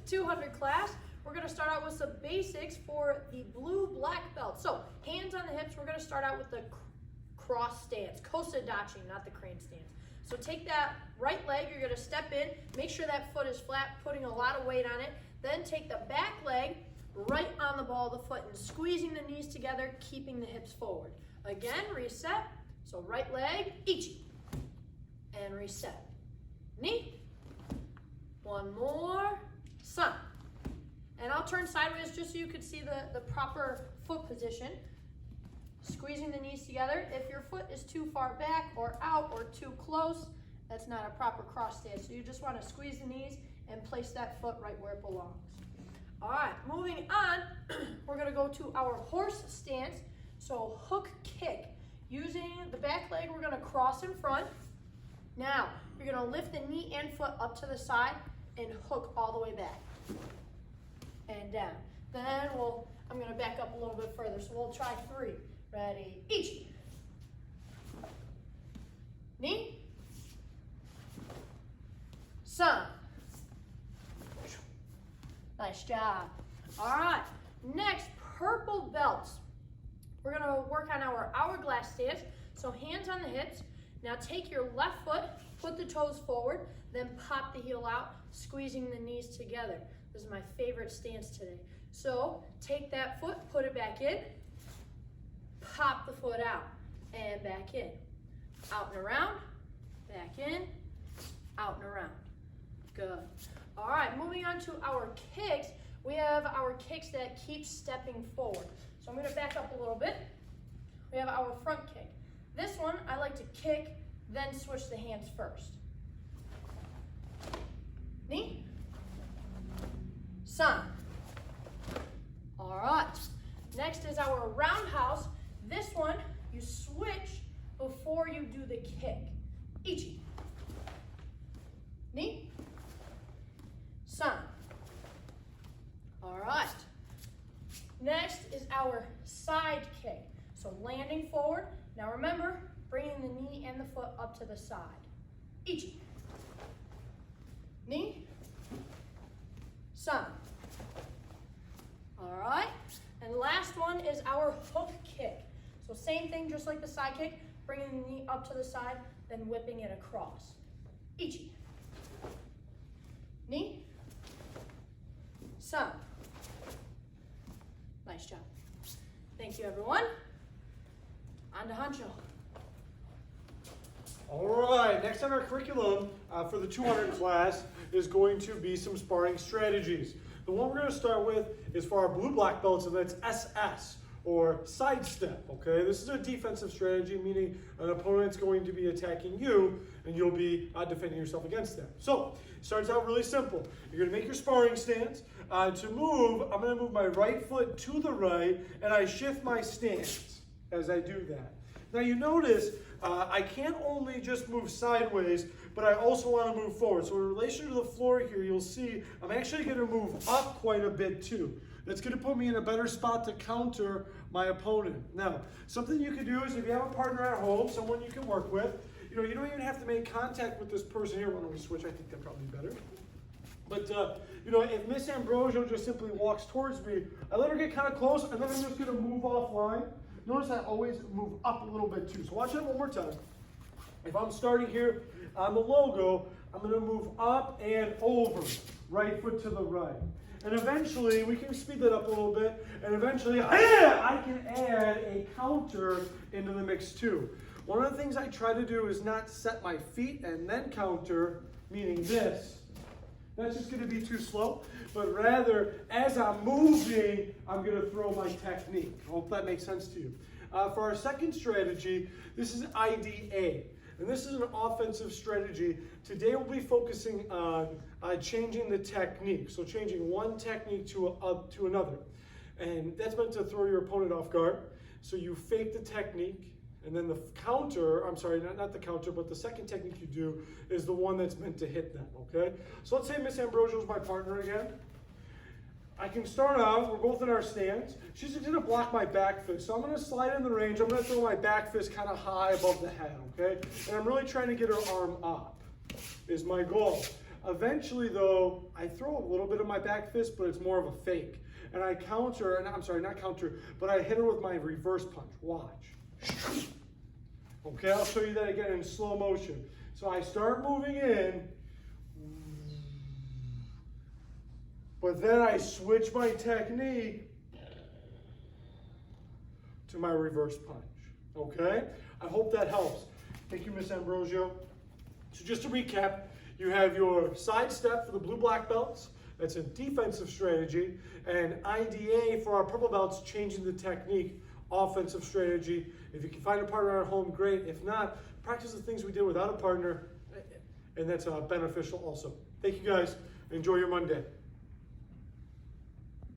200 class. We're going to start out with some basics for the blue-black belt. So, hands on the hips, we're going to start out with the cross stance, Kosadachi, not the crane stance. So take that right leg, you're going to step in, make sure that foot is flat, putting a lot of weight on it. Then take the back leg right on the ball of the foot and squeezing the knees together, keeping the hips forward. Again, reset. So right leg, ichi, and reset. Knee. One more, san. And I'll turn sideways just so you can see the proper foot position. Squeezing the knees together. If your foot is too far back or out or too close, that's not a proper cross stance. So you just want to squeeze the knees and place that foot right where it belongs. All right, moving on, we're going to go to our horse stance. So hook kick. Using the back leg, we're going to cross in front. Now, you're going to lift the knee and foot up to the side and hook all the way back and down. Then I'm going to back up a little bit further. So we'll try 3. Ready, ichi. Knee. San. Nice job. All right, next, purple belts. We're going to work on our hourglass stance. So hands on the hips. Now take your left foot, put the toes forward, then pop the heel out, squeezing the knees together. This is my favorite stance today. So take that foot, put it back in, pop the foot out, and back in. Out and around, back in, out and around. Good. All right, moving on to our kicks. We have our kicks that keep stepping forward. So I'm going to back up a little bit. We have our front kick. This one, I like to kick, then switch the hands first. Knee. San. All right. Next is our roundhouse. This one, you switch before you do the kick. Ichi. Knee. San. All right. Next is our side kick. So landing forward. Now remember, bringing the knee and the foot up to the side. Ichi. Knee. San. All right. And last one is our hook kick. So same thing, just like the side kick, bringing the knee up to the side, then whipping it across. Ichi. Knee. San. Nice job. Thank you, everyone. On to Hancho. All right, next on our curriculum for the 200 class is going to be some sparring strategies. The one we're going to start with is for our blue-black belts, and that's SS, or sidestep, okay? This is a defensive strategy, meaning an opponent's going to be attacking you, and you'll be defending yourself against them. So, it starts out really simple. You're going to make your sparring stance. To move, I'm going to move my right foot to the right, and I shift my stance as I do that. Now you notice I can't only just move sideways, but I also want to move forward. So in relation to the floor here, you'll see I'm actually going to move up quite a bit too. That's going to put me in a better spot to counter my opponent. Now, something you can do is if you have a partner at home, someone you can work with, you don't even have to make contact with this person here. Why don't we switch? I think that'd probably be better. But, if Miss Ambrosio just simply walks towards me, I let her get kind of close, and then I'm just going to move offline. Notice I always move up a little bit too. So watch that one more time. If I'm starting here on the logo, I'm going to move up and over, right foot to the right. And eventually, we can speed that up a little bit, and eventually, I can add a counter into the mix too. One of the things I try to do is not set my feet and then counter, meaning this. That's just going to be too slow, but rather, as I'm moving, I'm going to throw my technique. I hope that makes sense to you. For our second strategy, this is IDA, and this is an offensive strategy. Today we'll be focusing on changing the technique, so changing one technique to another. And that's meant to throw your opponent off guard. So you fake the technique, and then the counter, I'm sorry, not the counter, but the second technique you do is the one that's meant to hit them, okay? So let's say Miss Ambrosio is my partner again. I can start out, we're both in our stance. She's just gonna block my back fist. So I'm gonna slide in the range, I'm gonna throw my back fist kind of high above the head, okay? And I'm really trying to get her arm up, is my goal. Eventually though, I throw a little bit of my back fist, but it's more of a fake. And I counter, and I'm sorry, not counter, but I hit her with my reverse punch. Watch. Okay, I'll show you that again in slow motion. So I start moving in, but then I switch my technique to my reverse punch. Okay? I hope that helps. Thank you, Miss Ambrosio. So just to recap, you have your side step for the blue black belts. That's a defensive strategy. And IDA for our purple belts, changing the technique, offensive strategy. If you can find a partner at home, great. If not, practice the things we did without a partner, and that's beneficial also. Thank you guys. Enjoy your Monday.